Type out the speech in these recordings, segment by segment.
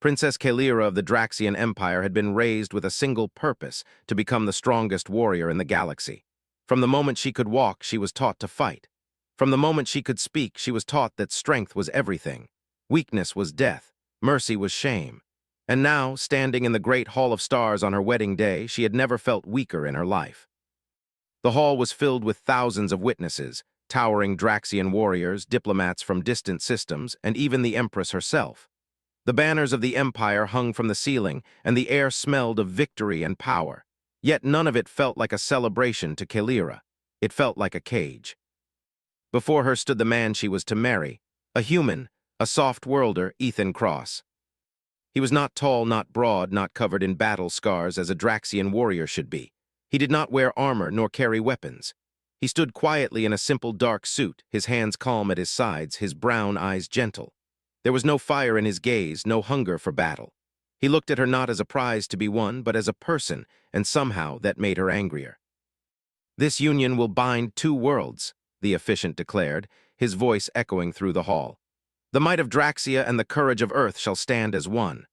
Princess Kalira of the Draxian Empire had been raised with a single purpose, to become the strongest warrior in the galaxy. From the moment she could walk, she was taught to fight. From the moment she could speak, she was taught that strength was everything. Weakness was death. Mercy was shame. And now, standing in the Great Hall of Stars on her wedding day, she had never felt weaker in her life. The hall was filled with thousands of witnesses, towering Draxian warriors, diplomats from distant systems, and even the Empress herself. The banners of the Empire hung from the ceiling, and the air smelled of victory and power. Yet none of it felt like a celebration to Kalira. It felt like a cage. Before her stood the man she was to marry, a human, a soft-worlder, Ethan Cross. He was not tall, not broad, not covered in battle scars as a Draxian warrior should be. He did not wear armor nor carry weapons. He stood quietly in a simple dark suit, his hands calm at his sides, his brown eyes gentle. There was no fire in his gaze, no hunger for battle. He looked at her not as a prize to be won, but as a person, and somehow that made her angrier. "This union will bind two worlds," the officiant declared, his voice echoing through the hall. "The might of Draxia and the courage of Earth shall stand as one."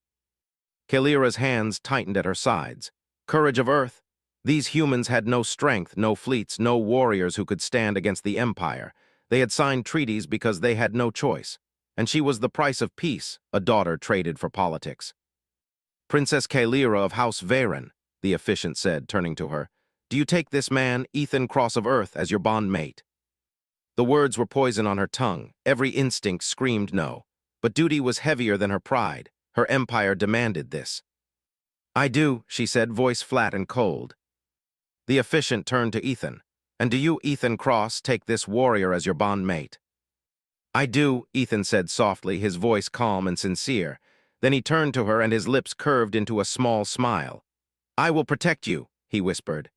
Kalira's hands tightened at her sides. Courage of Earth? These humans had no strength, no fleets, no warriors who could stand against the Empire. They had signed treaties because they had no choice. And she was the price of peace, a daughter traded for politics. "Princess Kalira of House Varen," the officiant said, turning to her, "do you take this man, Ethan Cross of Earth, as your bondmate?" The words were poison on her tongue. Every instinct screamed no. But duty was heavier than her pride. Her empire demanded this. "I do," she said, voice flat and cold. The officiant turned to Ethan. "And do you, Ethan Cross, take this warrior as your bondmate?" "I do," Ethan said softly, his voice calm and sincere. Then he turned to her and his lips curved into a small smile. "I will protect you," he whispered.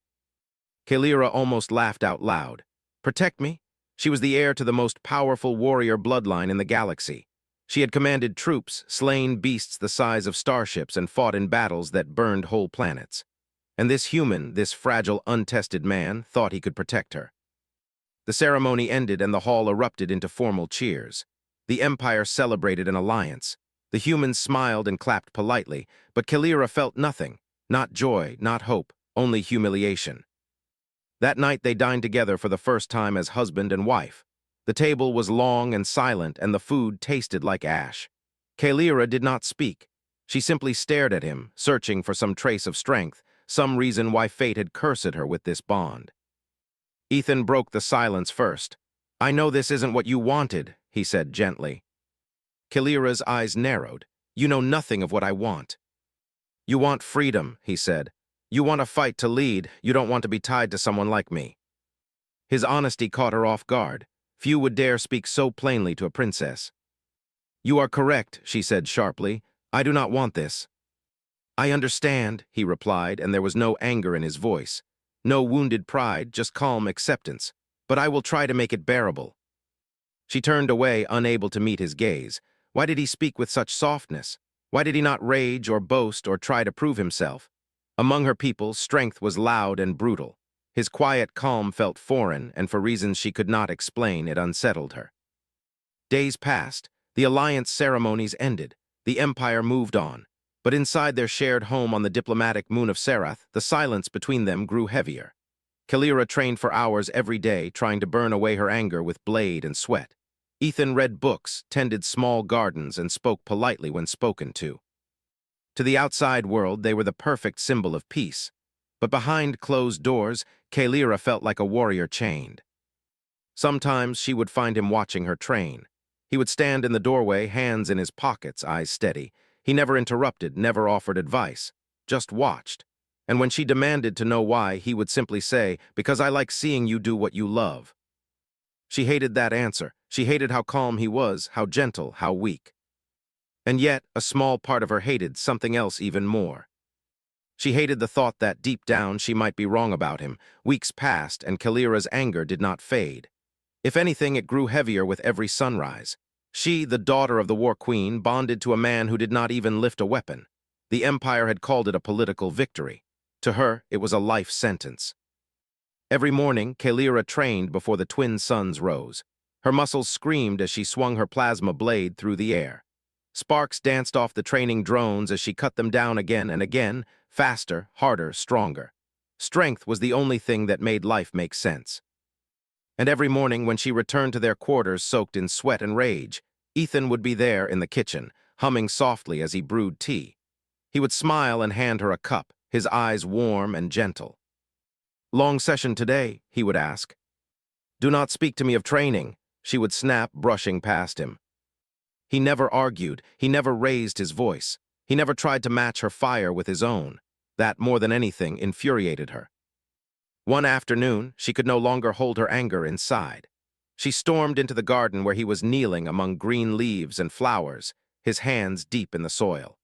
Kalira almost laughed out loud. Protect me? She was the heir to the most powerful warrior bloodline in the galaxy. She had commanded troops, slain beasts the size of starships, and fought in battles that burned whole planets. And this human, this fragile, untested man, thought he could protect her. The ceremony ended and the hall erupted into formal cheers. The Empire celebrated an alliance. The humans smiled and clapped politely, but Kalira felt nothing, not joy, not hope, only humiliation. That night they dined together for the first time as husband and wife. The table was long and silent, and the food tasted like ash. Kalira did not speak. She simply stared at him, searching for some trace of strength, some reason why fate had cursed her with this bond. Ethan broke the silence first. "I know this isn't what you wanted," he said gently. Kalira's eyes narrowed. "You know nothing of what I want." "You want freedom," he said. "You want a fight to lead. You don't want to be tied to someone like me." His honesty caught her off guard. Few would dare speak so plainly to a princess. "You are correct," she said sharply. "I do not want this." "I understand," he replied, and there was no anger in his voice. No wounded pride, just calm acceptance. "But I will try to make it bearable." She turned away, unable to meet his gaze. Why did he speak with such softness? Why did he not rage or boast or try to prove himself? Among her people, strength was loud and brutal. His quiet calm felt foreign, and for reasons she could not explain, it unsettled her. Days passed. The alliance ceremonies ended. The Empire moved on. But inside their shared home on the diplomatic moon of Serath, the silence between them grew heavier. Kalira trained for hours every day, trying to burn away her anger with blade and sweat. Ethan read books, tended small gardens, and spoke politely when spoken to. To the outside world, they were the perfect symbol of peace. But behind closed doors, Kalira felt like a warrior chained. Sometimes she would find him watching her train. He would stand in the doorway, hands in his pockets, eyes steady. He never interrupted, never offered advice, just watched. And when she demanded to know why, he would simply say, "Because I like seeing you do what you love." She hated that answer. She hated how calm he was, how gentle, how weak. And yet, a small part of her hated something else even more. She hated the thought that, deep down, she might be wrong about him. Weeks passed, and Kalira's anger did not fade. If anything, it grew heavier with every sunrise. She, the daughter of the War Queen, bonded to a man who did not even lift a weapon. The Empire had called it a political victory. To her, it was a life sentence. Every morning, Kalira trained before the twin suns rose. Her muscles screamed as she swung her plasma blade through the air. Sparks danced off the training drones as she cut them down again and again, faster, harder, stronger. Strength was the only thing that made life make sense. And every morning when she returned to their quarters soaked in sweat and rage, Ethan would be there in the kitchen, humming softly as he brewed tea. He would smile and hand her a cup, his eyes warm and gentle. "Long session today?" he would ask. "Do not speak to me of training," she would snap, brushing past him. He never argued, he never raised his voice. He never tried to match her fire with his own. That, more than anything, infuriated her. One afternoon, she could no longer hold her anger inside. She stormed into the garden where he was kneeling among green leaves and flowers, his hands deep in the soil.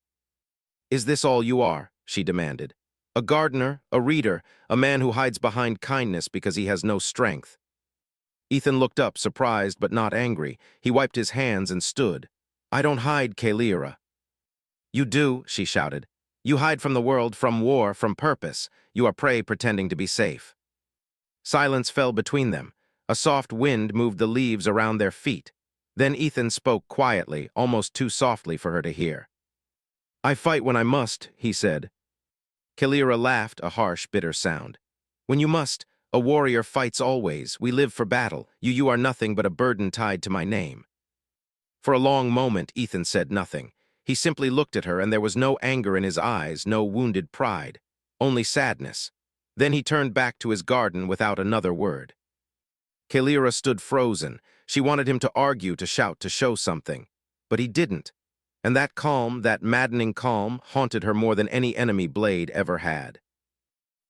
"Is this all you are?" she demanded. "A gardener, a reader, a man who hides behind kindness because he has no strength." Ethan looked up, surprised but not angry. He wiped his hands and stood. "I don't hide, Kalira." "You do," she shouted. "You hide from the world, from war, from purpose. You are prey pretending to be safe." Silence fell between them. A soft wind moved the leaves around their feet. Then Ethan spoke quietly, almost too softly for her to hear. "I fight when I must," he said. Kalira laughed, a harsh, bitter sound. "When you must. A warrior fights always. We live for battle. You are nothing but a burden tied to my name." For a long moment, Ethan said nothing. He simply looked at her, and there was no anger in his eyes, no wounded pride, only sadness. Then he turned back to his garden without another word. Kalira stood frozen. She wanted him to argue, to shout, to show something. But he didn't. And that calm, that maddening calm, haunted her more than any enemy blade ever had.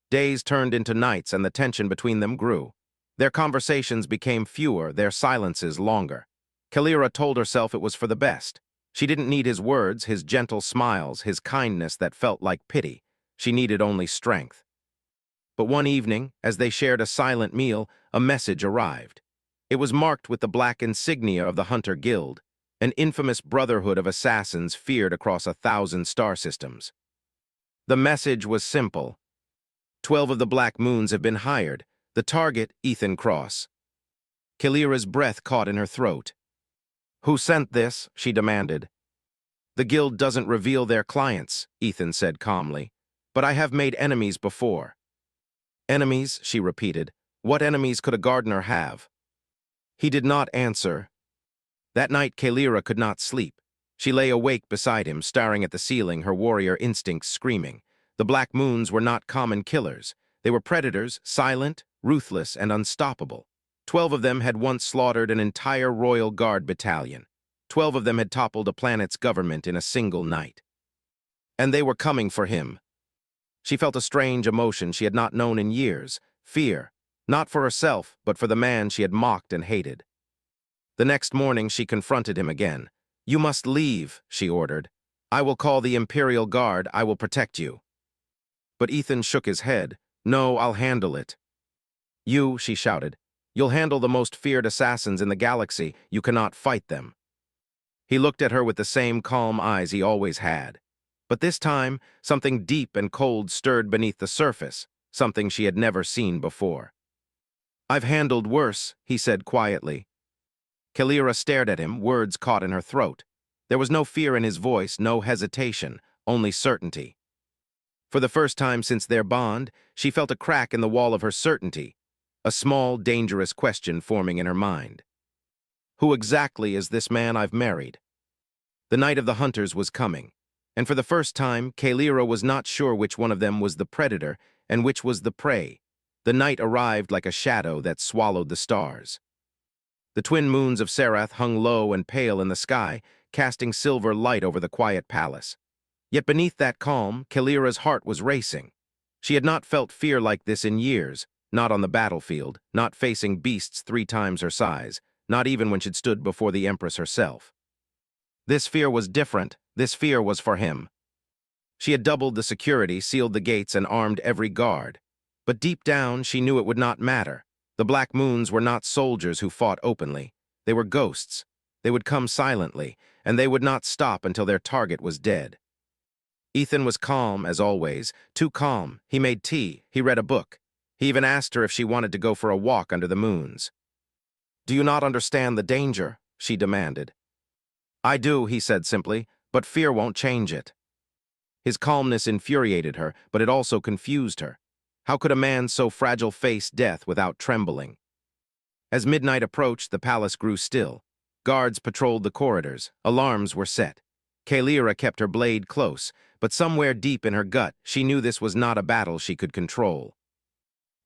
Days turned into nights, and the tension between them grew. Their conversations became fewer, their silences longer. Kalira told herself it was for the best. She didn't need his words, his gentle smiles, his kindness that felt like pity. She needed only strength. But one evening, as they shared a silent meal, a message arrived. It was marked with the black insignia of the Hunter Guild, an infamous brotherhood of assassins feared across 1,000 star systems. The message was simple. 12 of the Black Moons have been hired. The target, Ethan Cross. Kalira's breath caught in her throat. "Who sent this?" she demanded. "The guild doesn't reveal their clients," Ethan said calmly. "But I have made enemies before." "Enemies?" she repeated. "What enemies could a gardener have?" He did not answer. That night, Kalira could not sleep. She lay awake beside him, staring at the ceiling, her warrior instincts screaming. The Black Moons were not common killers. They were predators, silent, ruthless, and unstoppable. 12 of them had once slaughtered an entire Royal Guard battalion. 12 of them had toppled a planet's government in a single night. And they were coming for him. She felt a strange emotion she had not known in years, fear, not for herself, but for the man she had mocked and hated. The next morning, she confronted him again. "You must leave," she ordered. "I will call the Imperial Guard. I will protect you." But Ethan shook his head. "No, I'll handle it." "You," she shouted. "You'll handle the most feared assassins in the galaxy. You cannot fight them." He looked at her with the same calm eyes he always had. But this time, something deep and cold stirred beneath the surface, something she had never seen before. "I've handled worse," he said quietly. Kalira stared at him, words caught in her throat. There was no fear in his voice, no hesitation, only certainty. For the first time since their bond, she felt a crack in the wall of her certainty, a small, dangerous question forming in her mind. Who exactly is this man I've married? The night of the hunters was coming, and for the first time, Kalira was not sure which one of them was the predator and which was the prey. The night arrived like a shadow that swallowed the stars. The twin moons of Serath hung low and pale in the sky, casting silver light over the quiet palace. Yet beneath that calm, Kalira's heart was racing. She had not felt fear like this in years, not on the battlefield, not facing beasts 3 times her size, not even when she'd stood before the Empress herself. This fear was different. This fear was for him. She had doubled the security, sealed the gates, and armed every guard. But deep down, she knew it would not matter. The Black Moons were not soldiers who fought openly. They were ghosts. They would come silently, and they would not stop until their target was dead. Ethan was calm, as always, too calm. He made tea. He read a book. He even asked her if she wanted to go for a walk under the moons. "Do you not understand the danger?" she demanded. "I do," he said simply, "but fear won't change it." His calmness infuriated her, but it also confused her. How could a man so fragile face death without trembling? As midnight approached, the palace grew still. Guards patrolled the corridors. Alarms were set. Kalira kept her blade close, but somewhere deep in her gut, she knew this was not a battle she could control.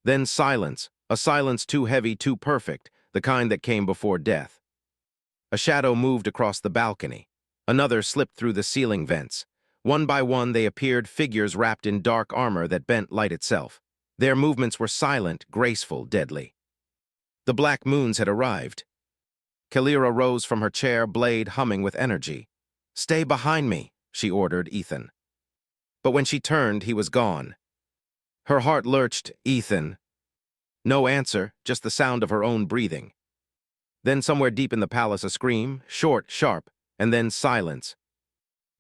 Then silence, a silence too heavy, too perfect, the kind that came before death. A shadow moved across the balcony. Another slipped through the ceiling vents. One by one they appeared, figures wrapped in dark armor that bent light itself. Their movements were silent, graceful, deadly. The black moons had arrived. Kalira rose from her chair, blade humming with energy. "Stay behind me," she ordered Ethan. But when she turned, he was gone. Her heart lurched. Ethan. No answer, just the sound of her own breathing. Then somewhere deep in the palace a scream, short, sharp, and then silence.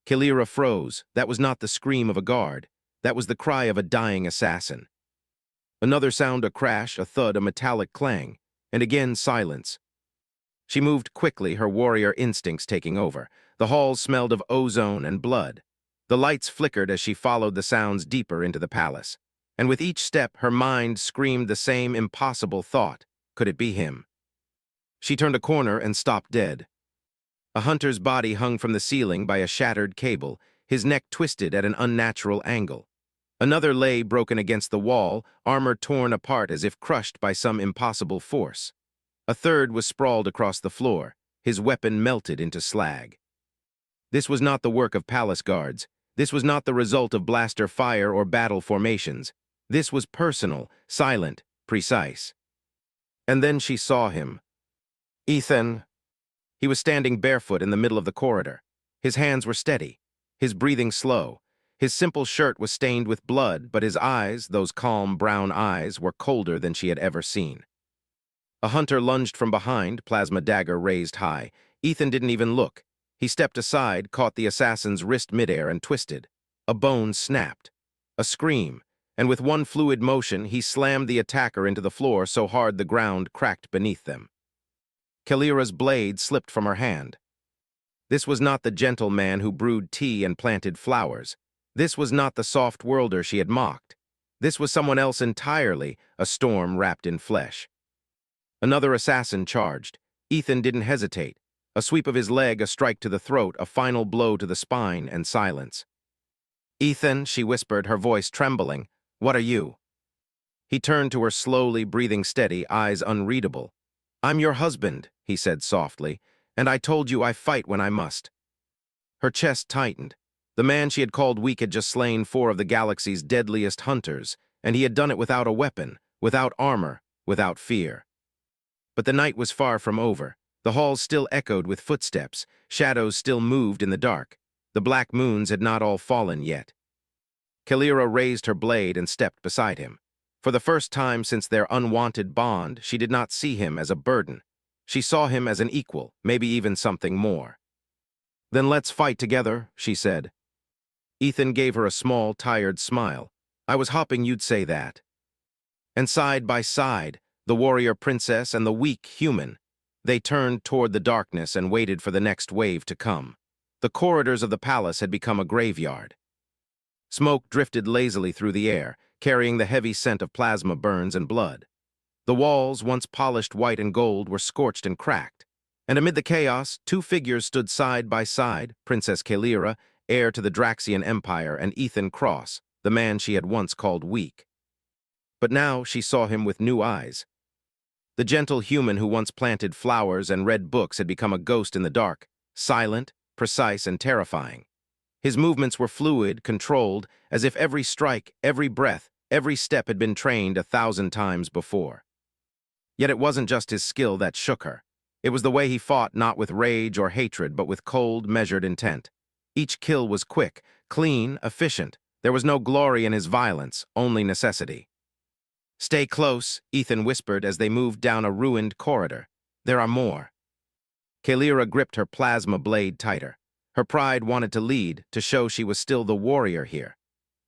Kalira froze. That was not the scream of a guard. That was the cry of a dying assassin. Another sound, a crash, a thud, a metallic clang, and again silence. She moved quickly, her warrior instincts taking over. The halls smelled of ozone and blood. The lights flickered as she followed the sounds deeper into the palace. And with each step, her mind screamed the same impossible thought. Could it be him? She turned a corner and stopped dead. A hunter's body hung from the ceiling by a shattered cable, his neck twisted at an unnatural angle. Another lay broken against the wall, armor torn apart as if crushed by some impossible force. A third was sprawled across the floor, his weapon melted into slag. This was not the work of palace guards. This was not the result of blaster fire or battle formations. This was personal, silent, precise. And then she saw him. Ethan. He was standing barefoot in the middle of the corridor. His hands were steady, his breathing slow. His simple shirt was stained with blood, but his eyes, those calm brown eyes, were colder than she had ever seen. A hunter lunged from behind, plasma dagger raised high. Ethan didn't even look. He stepped aside, caught the assassin's wrist midair, and twisted. A bone snapped. A scream, and with one fluid motion, he slammed the attacker into the floor so hard the ground cracked beneath them. Kalira's blade slipped from her hand. This was not the gentle man who brewed tea and planted flowers. This was not the soft worlder she had mocked. This was someone else entirely, a storm wrapped in flesh. Another assassin charged. Ethan didn't hesitate. A sweep of his leg, a strike to the throat, a final blow to the spine, and silence. "Ethan," she whispered, her voice trembling, "what are you?" He turned to her slowly, breathing steady, eyes unreadable. "I'm your husband," he said softly, "and I told you I fight when I must." Her chest tightened. The man she had called weak had just slain 4 of the galaxy's deadliest hunters, and he had done it without a weapon, without armor, without fear. But the night was far from over. The halls still echoed with footsteps. Shadows still moved in the dark. The black moons had not all fallen yet. Kalira raised her blade and stepped beside him. For the first time since their unwanted bond, she did not see him as a burden. She saw him as an equal, maybe even something more. "Then let's fight together," she said. Ethan gave her a small, tired smile. "I was hoping you'd say that." And side by side, the warrior princess and the weak human, they turned toward the darkness and waited for the next wave to come. The corridors of the palace had become a graveyard. Smoke drifted lazily through the air, carrying the heavy scent of plasma burns and blood. The walls, once polished white and gold, were scorched and cracked. And amid the chaos, 2 figures stood side by side, Princess Kalira, heir to the Draxian Empire, and Ethan Cross, the man she had once called weak. But now she saw him with new eyes. The gentle human who once planted flowers and read books had become a ghost in the dark, silent, precise, and terrifying. His movements were fluid, controlled, as if every strike, every breath, every step had been trained 1,000 times before. Yet it wasn't just his skill that shook her. It was the way he fought, not with rage or hatred, but with cold, measured intent. Each kill was quick, clean, efficient. There was no glory in his violence, only necessity. "Stay close," Ethan whispered as they moved down a ruined corridor. "There are more." Kalira gripped her plasma blade tighter. Her pride wanted to lead, to show she was still the warrior here.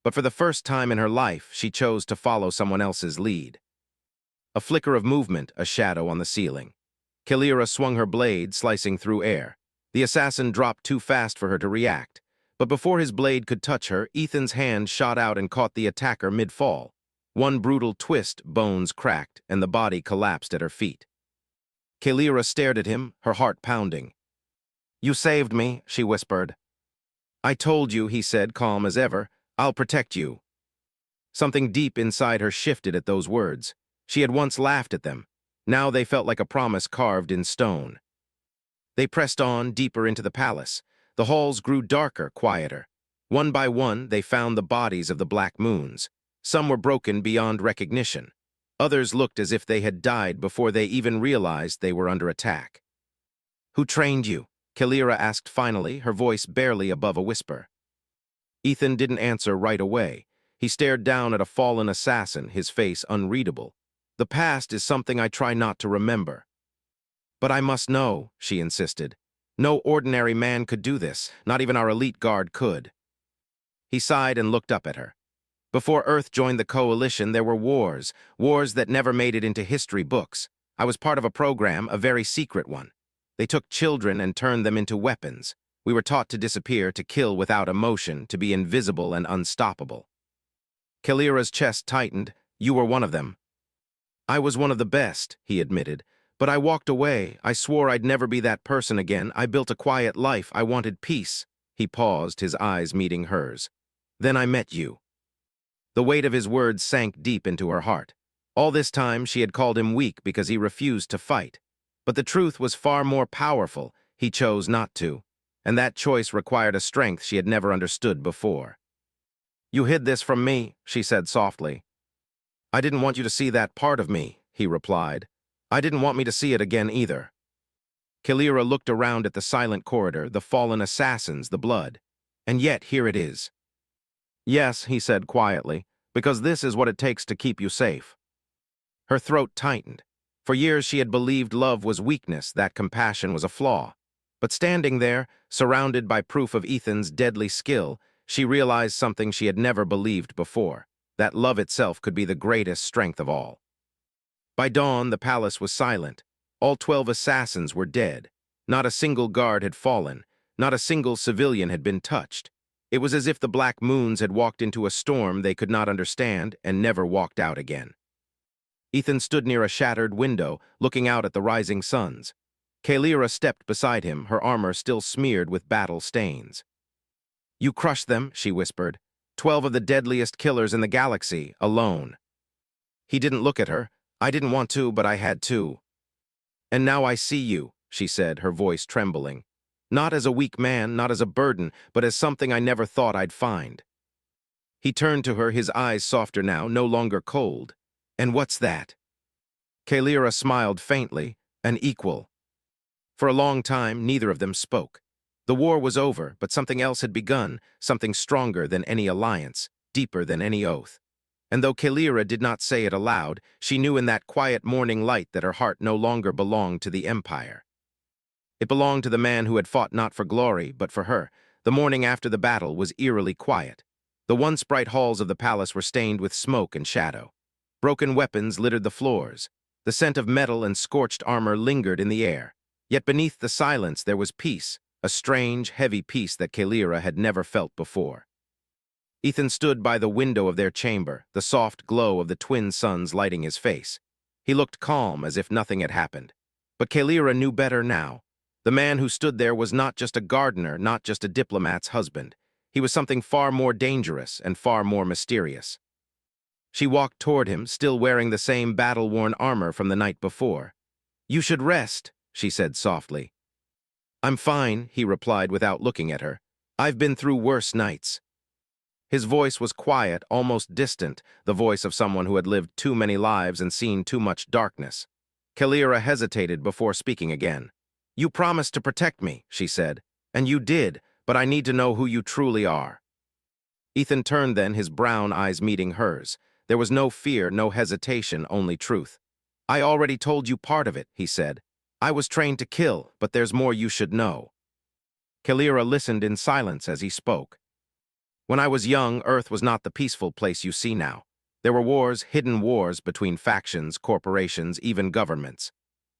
But for the first time in her life, she chose to follow someone else's lead. A flicker of movement, a shadow on the ceiling. Kalira swung her blade, slicing through air. The assassin dropped too fast for her to react, but before his blade could touch her, Ethan's hand shot out and caught the attacker mid-fall. One brutal twist, bones cracked, and the body collapsed at her feet. Kalira stared at him, her heart pounding. "You saved me," she whispered. "I told you," he said, calm as ever. "I'll protect you." Something deep inside her shifted at those words. She had once laughed at them. Now they felt like a promise carved in stone. They pressed on, deeper into the palace. The halls grew darker, quieter. One by one, they found the bodies of the Black Moons. Some were broken beyond recognition. Others looked as if they had died before they even realized they were under attack. "Who trained you?" Kalira asked finally, her voice barely above a whisper. Ethan didn't answer right away. He stared down at a fallen assassin, his face unreadable. "The past is something I try not to remember." "But I must know," she insisted. "No ordinary man could do this. Not even our elite guard could." He sighed and looked up at her. "Before Earth joined the Coalition, there were wars that never made it into history books. I was part of a program, a very secret one. They took children and turned them into weapons. We were taught to disappear, to kill without emotion, to be invisible and unstoppable." Kalira's chest tightened. "You were one of them." "I was one of the best," he admitted. "But I walked away. I swore I'd never be that person again. I built a quiet life. I wanted peace." He paused, his eyes meeting hers. "Then I met you." The weight of his words sank deep into her heart. All this time she had called him weak because he refused to fight. But the truth was far more powerful. He chose not to. And that choice required a strength she had never understood before. "You hid this from me," she said softly. "I didn't want you to see that part of me," he replied. "I didn't want me to see it again either." Kalira looked around at the silent corridor, the fallen assassins, the blood. "And yet here it is." "Yes," he said quietly, "because this is what it takes to keep you safe." Her throat tightened. For years she had believed love was weakness, that compassion was a flaw. But standing there, surrounded by proof of Ethan's deadly skill, she realized something she had never believed before, that love itself could be the greatest strength of all. By dawn, the palace was silent. All 12 assassins were dead. Not a single guard had fallen. Not a single civilian had been touched. It was as if the Black Moons had walked into a storm they could not understand and never walked out again. Ethan stood near a shattered window, looking out at the rising suns. Kalira stepped beside him, her armor still smeared with battle stains. "You crushed them," she whispered. 12 of the deadliest killers in the galaxy, alone." He didn't look at her. "I didn't want to, but I had to." "And now I see you," she said, her voice trembling. "Not as a weak man, not as a burden, but as something I never thought I'd find." He turned to her, his eyes softer now, no longer cold. "And what's that?" Kalira smiled faintly. "An equal." For a long time, neither of them spoke. The war was over, but something else had begun, something stronger than any alliance, deeper than any oath. And though Kalira did not say it aloud, she knew in that quiet morning light that her heart no longer belonged to the Empire. It belonged to the man who had fought not for glory, but for her. The morning after the battle was eerily quiet. The once bright halls of the palace were stained with smoke and shadow. Broken weapons littered the floors. The scent of metal and scorched armor lingered in the air. Yet beneath the silence there was peace, a strange, heavy peace that Kalira had never felt before. Ethan stood by the window of their chamber, the soft glow of the twin suns lighting his face. He looked calm, as if nothing had happened. But Kalira knew better now. The man who stood there was not just a gardener, not just a diplomat's husband. He was something far more dangerous and far more mysterious. She walked toward him, still wearing the same battle-worn armor from the night before. "You should rest," she said softly. "I'm fine," he replied without looking at her. "I've been through worse nights." His voice was quiet, almost distant, the voice of someone who had lived too many lives and seen too much darkness. Kalira hesitated before speaking again. "You promised to protect me," she said. "And you did, but I need to know who you truly are." Ethan turned then, his brown eyes meeting hers. There was no fear, no hesitation, only truth. "I already told you part of it," he said. "I was trained to kill, but there's more you should know." Kalira listened in silence as he spoke. "When I was young, Earth was not the peaceful place you see now. There were wars, hidden wars between factions, corporations, even governments.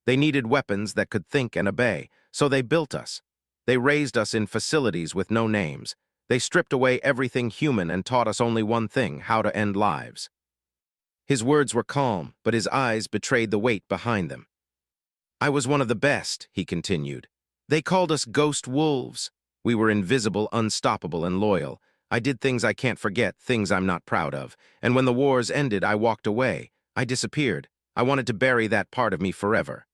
They needed weapons that could think and obey, so they built us. They raised us in facilities with no names. They stripped away everything human and taught us only one thing: how to end lives. His words were calm, but his eyes betrayed the weight behind them. I was one of the best, he continued. They called us ghost wolves. We were invisible, unstoppable, and loyal. I did things I can't forget, things I'm not proud of. And when the wars ended, I walked away. I disappeared. I wanted to bury that part of me forever.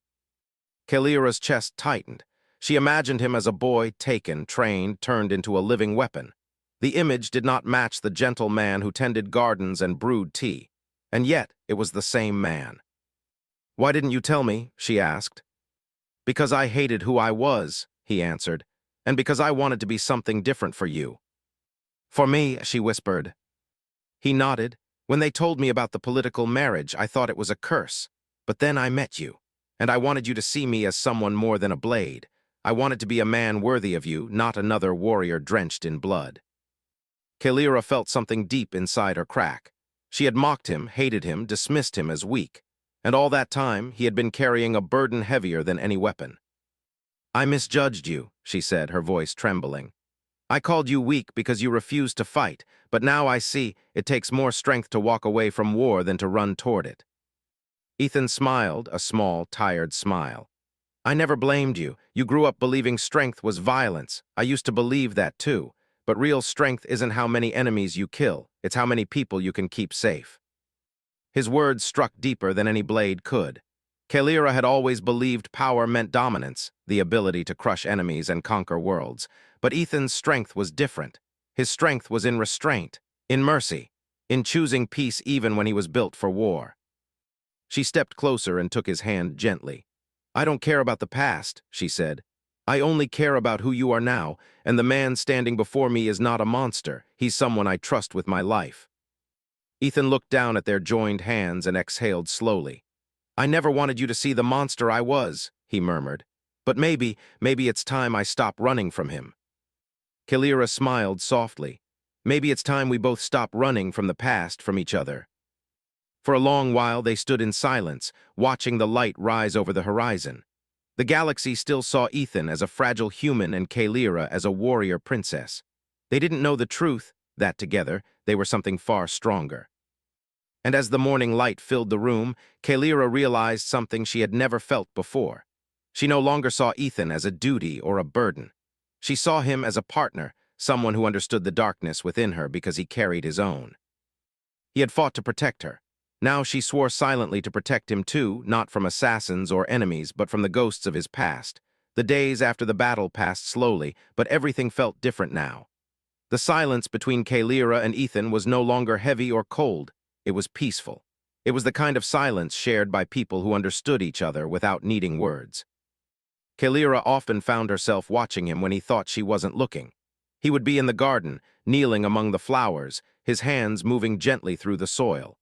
Kalira's chest tightened. She imagined him as a boy taken, trained, turned into a living weapon. The image did not match the gentle man who tended gardens and brewed tea. And yet, it was the same man. Why didn't you tell me? She asked. Because I hated who I was, he answered, and because I wanted to be something different for you. For me, she whispered. He nodded. When they told me about the political marriage, I thought it was a curse. But then I met you, and I wanted you to see me as someone more than a blade. I wanted to be a man worthy of you, not another warrior drenched in blood. Kalira felt something deep inside her crack. She had mocked him, hated him, dismissed him as weak. And all that time, he had been carrying a burden heavier than any weapon. I misjudged you, she said, her voice trembling. I called you weak because you refused to fight, but now I see it takes more strength to walk away from war than to run toward it. Ethan smiled, a small, tired smile. I never blamed you. You grew up believing strength was violence. I used to believe that too. But real strength isn't how many enemies you kill, it's how many people you can keep safe. His words struck deeper than any blade could. Kalira had always believed power meant dominance, the ability to crush enemies and conquer worlds. But Ethan's strength was different. His strength was in restraint, in mercy, in choosing peace even when he was built for war. She stepped closer and took his hand gently. I don't care about the past, she said. I only care about who you are now, and the man standing before me is not a monster. He's someone I trust with my life. Ethan looked down at their joined hands and exhaled slowly. I never wanted you to see the monster I was, he murmured. But maybe it's time I stop running from him. Kalira smiled softly. Maybe it's time we both stop running from the past, from each other. For a long while they stood in silence, watching the light rise over the horizon. The galaxy still saw Ethan as a fragile human and Kalira as a warrior princess. They didn't know the truth, that together they were something far stronger. And as the morning light filled the room, Kalira realized something she had never felt before. She no longer saw Ethan as a duty or a burden. She saw him as a partner, someone who understood the darkness within her because he carried his own. He had fought to protect her. Now she swore silently to protect him too, not from assassins or enemies, but from the ghosts of his past. The days after the battle passed slowly, but everything felt different now. The silence between Kalira and Ethan was no longer heavy or cold. It was peaceful. It was the kind of silence shared by people who understood each other without needing words. Kalira often found herself watching him when he thought she wasn't looking. He would be in the garden, kneeling among the flowers, his hands moving gently through the soil.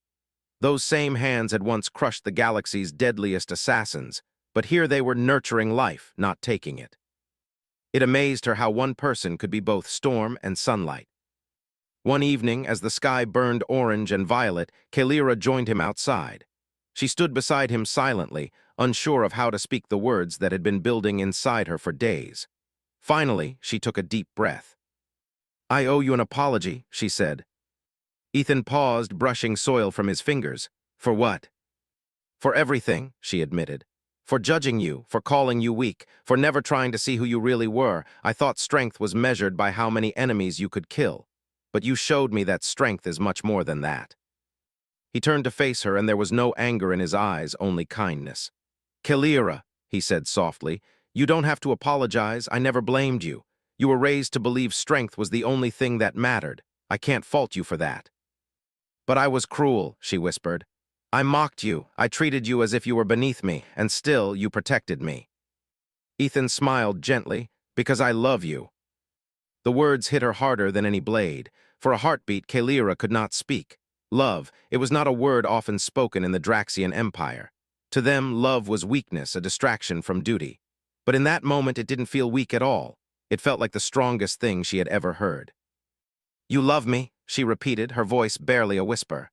Those same hands had once crushed the galaxy's deadliest assassins, but here they were nurturing life, not taking it. It amazed her how one person could be both storm and sunlight. One evening, as the sky burned orange and violet, Kalira joined him outside. She stood beside him silently, unsure of how to speak the words that had been building inside her for days. Finally, she took a deep breath. I owe you an apology, she said. Ethan paused, brushing soil from his fingers. For what? For everything, she admitted. For judging you, for calling you weak, for never trying to see who you really were. I thought strength was measured by how many enemies you could kill. But you showed me that strength is much more than that. He turned to face her, and there was no anger in his eyes, only kindness. Kalira, he said softly, you don't have to apologize. I never blamed you. You were raised to believe strength was the only thing that mattered. I can't fault you for that. But I was cruel, she whispered. I mocked you. I treated you as if you were beneath me, and still you protected me. Ethan smiled gently, because I love you. The words hit her harder than any blade. For a heartbeat, Kalira could not speak. Love, it was not a word often spoken in the Draxian Empire. To them, love was weakness, a distraction from duty. But in that moment, it didn't feel weak at all. It felt like the strongest thing she had ever heard. You love me, she repeated, her voice barely a whisper.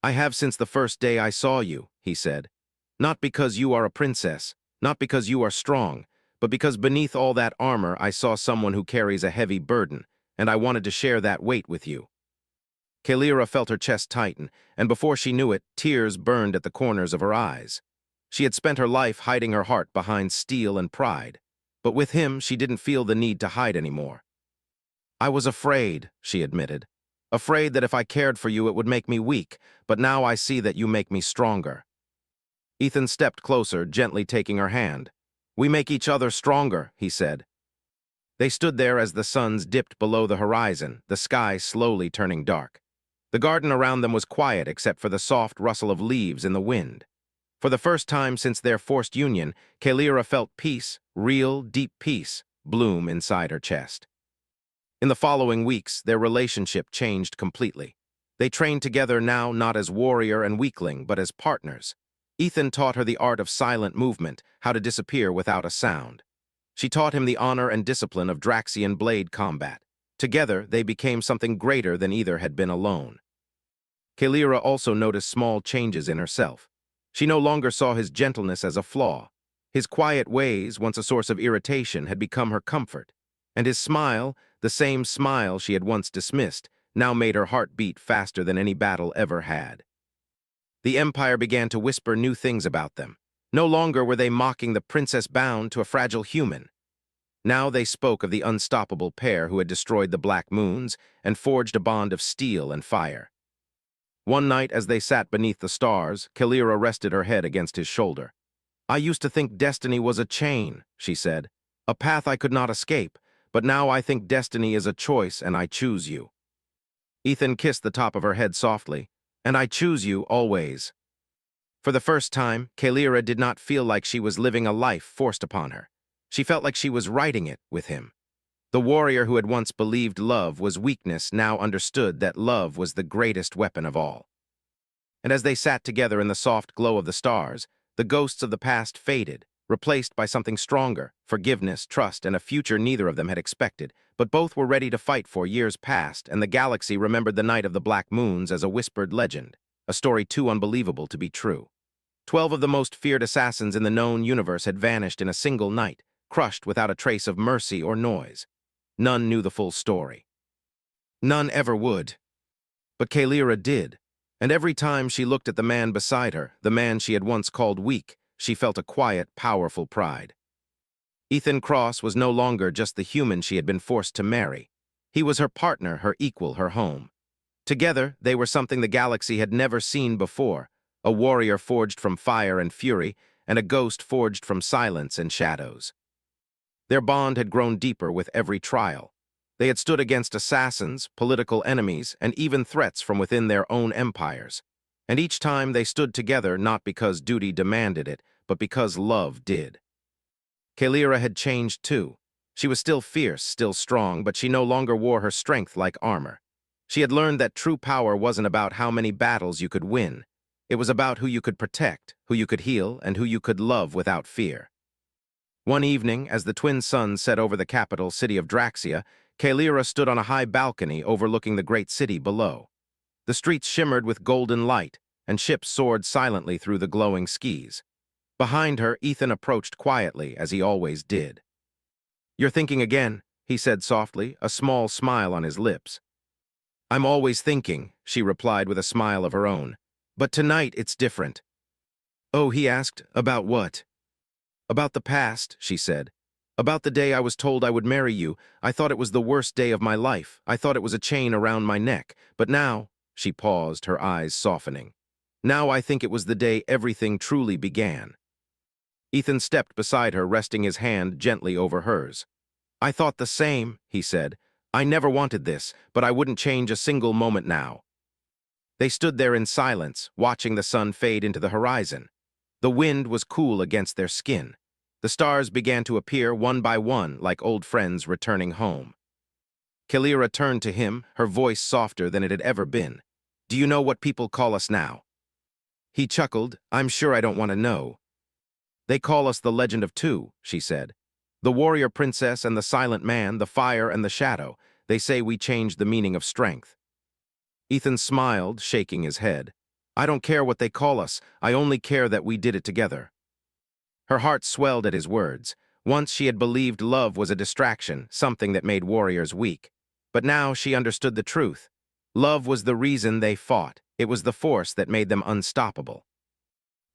I have since the first day I saw you, he said. Not because you are a princess, not because you are strong, but because beneath all that armor I saw someone who carries a heavy burden, and I wanted to share that weight with you." Kalira felt her chest tighten, and before she knew it, tears burned at the corners of her eyes. She had spent her life hiding her heart behind steel and pride, but with him she didn't feel the need to hide anymore. "I was afraid," she admitted. "Afraid that if I cared for you it would make me weak, but now I see that you make me stronger." Ethan stepped closer, gently taking her hand. "We make each other stronger," he said. They stood there as the suns dipped below the horizon, the sky slowly turning dark. The garden around them was quiet except for the soft rustle of leaves in the wind. For the first time since their forced union, Kalira felt peace, real, deep peace, bloom inside her chest. In the following weeks, their relationship changed completely. They trained together now not as warrior and weakling, but as partners. Ethan taught her the art of silent movement, how to disappear without a sound. She taught him the honor and discipline of Draxian blade combat. Together, they became something greater than either had been alone. Kalira also noticed small changes in herself. She no longer saw his gentleness as a flaw. His quiet ways, once a source of irritation, had become her comfort. And his smile, the same smile she had once dismissed, now made her heart beat faster than any battle ever had. The Empire began to whisper new things about them. No longer were they mocking the princess bound to a fragile human. Now they spoke of the unstoppable pair who had destroyed the Black Moons and forged a bond of steel and fire. One night, as they sat beneath the stars, Kalira rested her head against his shoulder. "I used to think destiny was a chain," she said, "a path I could not escape, but now I think destiny is a choice and I choose you." Ethan kissed the top of her head softly. "And I choose you always." For the first time, Kalira did not feel like she was living a life forced upon her. She felt like she was writing it with him. The warrior who had once believed love was weakness now understood that love was the greatest weapon of all. And as they sat together in the soft glow of the stars, the ghosts of the past faded, replaced by something stronger, forgiveness, trust, and a future neither of them had expected, but both were ready to fight for years past, and the galaxy remembered the Night of the Black Moons as a whispered legend, a story too unbelievable to be true. 12 of the most feared assassins in the known universe had vanished in a single night, crushed without a trace of mercy or noise. None knew the full story. None ever would. But Kalira did, and every time she looked at the man beside her, the man she had once called weak, she felt a quiet, powerful pride. Ethan Cross was no longer just the human she had been forced to marry. He was her partner, her equal, her home. Together, they were something the galaxy had never seen before, a warrior forged from fire and fury, and a ghost forged from silence and shadows. Their bond had grown deeper with every trial. They had stood against assassins, political enemies, and even threats from within their own empires. And each time they stood together not because duty demanded it, but because love did. Kalira had changed too. She was still fierce, still strong, but she no longer wore her strength like armor. She had learned that true power wasn't about how many battles you could win. It was about who you could protect, who you could heal, and who you could love without fear. One evening, as the twin suns set over the capital city of Draxia, Kalira stood on a high balcony overlooking the great city below. The streets shimmered with golden light, and ships soared silently through the glowing skies. Behind her, Ethan approached quietly, as he always did. "You're thinking again," he said softly, a small smile on his lips. "I'm always thinking," she replied with a smile of her own. "But tonight it's different." "Oh," he asked, "about what?" "About the past," she said. "About the day I was told I would marry you. I thought it was the worst day of my life. I thought it was a chain around my neck. But now," she paused, her eyes softening, "now I think it was the day everything truly began." Ethan stepped beside her, resting his hand gently over hers. "I thought the same," he said. "I never wanted this, but I wouldn't change a single moment now." They stood there in silence, watching the sun fade into the horizon. The wind was cool against their skin. The stars began to appear one by one, like old friends returning home. Kalira turned to him, her voice softer than it had ever been. "Do you know what people call us now?" He chuckled. "I'm sure I don't want to know." "They call us the Legend of Two," she said. "The warrior princess and the silent man, the fire and the shadow. They say we changed the meaning of strength." Ethan smiled, shaking his head. "I don't care what they call us. I only care that we did it together." Her heart swelled at his words. Once she had believed love was a distraction, something that made warriors weak. But now she understood the truth. Love was the reason they fought. It was the force that made them unstoppable.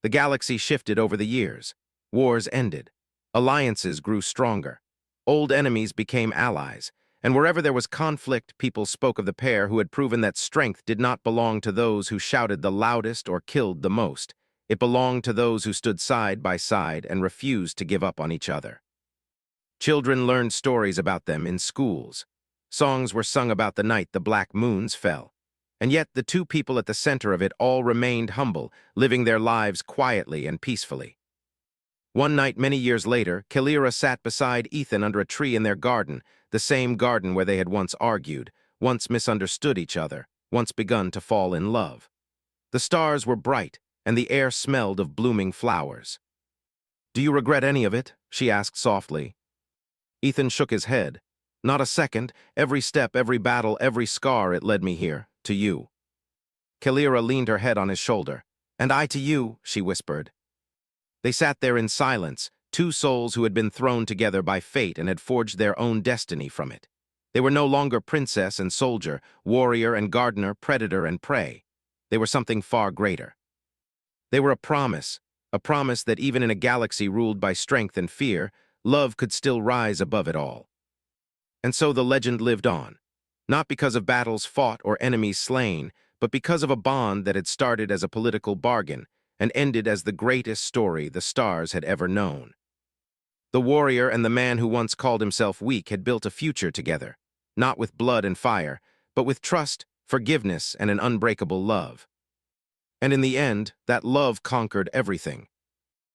The galaxy shifted over the years. Wars ended. Alliances grew stronger. Old enemies became allies. And wherever there was conflict, people spoke of the pair who had proven that strength did not belong to those who shouted the loudest or killed the most. It belonged to those who stood side by side and refused to give up on each other. Children learned stories about them in schools. Songs were sung about the night the black moons fell. And yet the two people at the center of it all remained humble, living their lives quietly and peacefully. One night many years later, Kalira sat beside Ethan under a tree in their garden, the same garden where they had once argued, once misunderstood each other, once begun to fall in love. The stars were bright, and the air smelled of blooming flowers. "Do you regret any of it?" she asked softly. Ethan shook his head. "Not a second. Every step, every battle, every scar, it led me here, to you." Kalira leaned her head on his shoulder. "And I to you," she whispered. They sat there in silence, two souls who had been thrown together by fate and had forged their own destiny from it. They were no longer princess and soldier, warrior and gardener, predator and prey. They were something far greater. They were a promise that even in a galaxy ruled by strength and fear, love could still rise above it all. And so the legend lived on, not because of battles fought or enemies slain, but because of a bond that had started as a political bargain and ended as the greatest story the stars had ever known. The warrior and the man who once called himself weak had built a future together, not with blood and fire, but with trust, forgiveness, and an unbreakable love. And in the end, that love conquered everything.